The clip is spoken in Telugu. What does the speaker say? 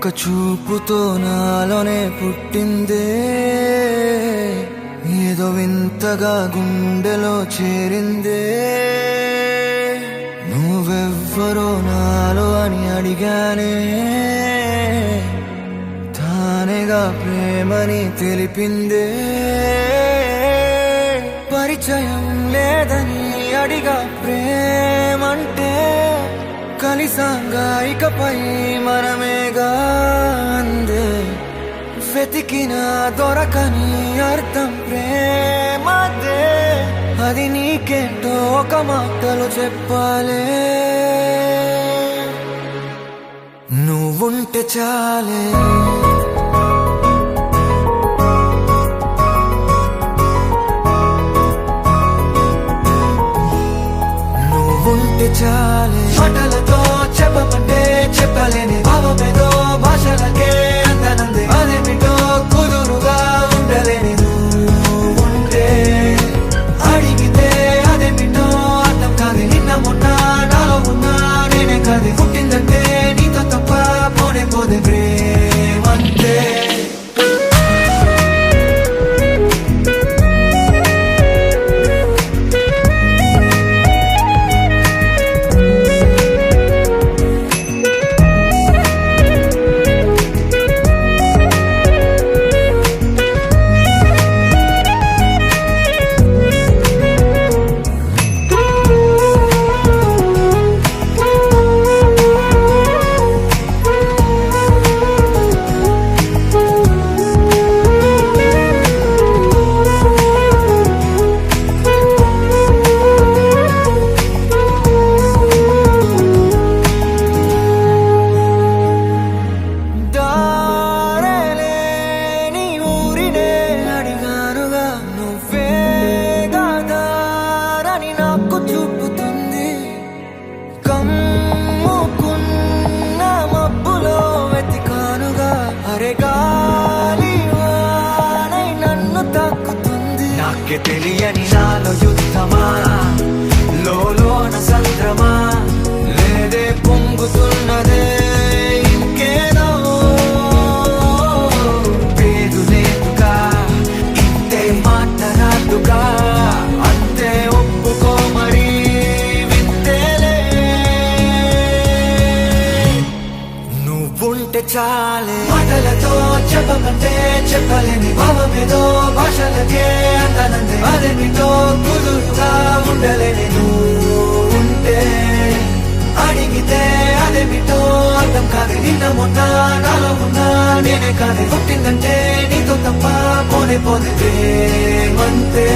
ఒక్క చూపుతో నాలోనే పుట్టిందే, ఏదో వింతగా గుండెలో చేరిందే. నువ్వెవ్వరో నాలో అని అడిగానే, తానేగా ప్రేమని తెలిపిందే. పరిచయం లేదని అడిగా ప్రేమంటే, కలిసాంగా ఇకపై మనమేగా అందే. వెతికినా దొరకని అర్థం ప్రేమదే, అది నీకేంటో ఒక మాటలో చెప్పాలే. నువ్వుంటే చాలే, నువ్వుంటే చాలే. మాటలతో చెప్పమంటే చెప్పలేని భావమేదో భాషలకే అందనందే. అదేమిటో కుదురుగా ఉండలేని నువ్వుంటే, అడిగితే అదేమిటో అర్థం కాదు. నిన్న మొన్న నాలో ఉన్నా నేనే కాదు. పుట్టిందంటే నీతో తప్ప పోనే పోదే ప్రేమంతే. నాకే తెలియని నాలో యుద్ధమా, లోన సంద్రమా, లేదే పొంగుతున్నదే ఇంకేదో. పేరు లేదుగా ఇంతే మాట్లాడుగా, అంతే ఒప్పుకో మరి వింతేలే. నువ్వుంటే చాలే, మాటలతో చెప్పమంటే చెప్పలేని భావమేదో భాషలకే అందనందే. అదేమిటో కుదురుగా ఉండలేని నువ్వుంటే, అడిగితే అదేమిటో అర్థం కాదు. నిన్న మొన్న నాలో ఉన్నా నేనే కాదు. పుట్టిందంటే నీతో తప్ప పోనే పోదే ప్రేమంతే.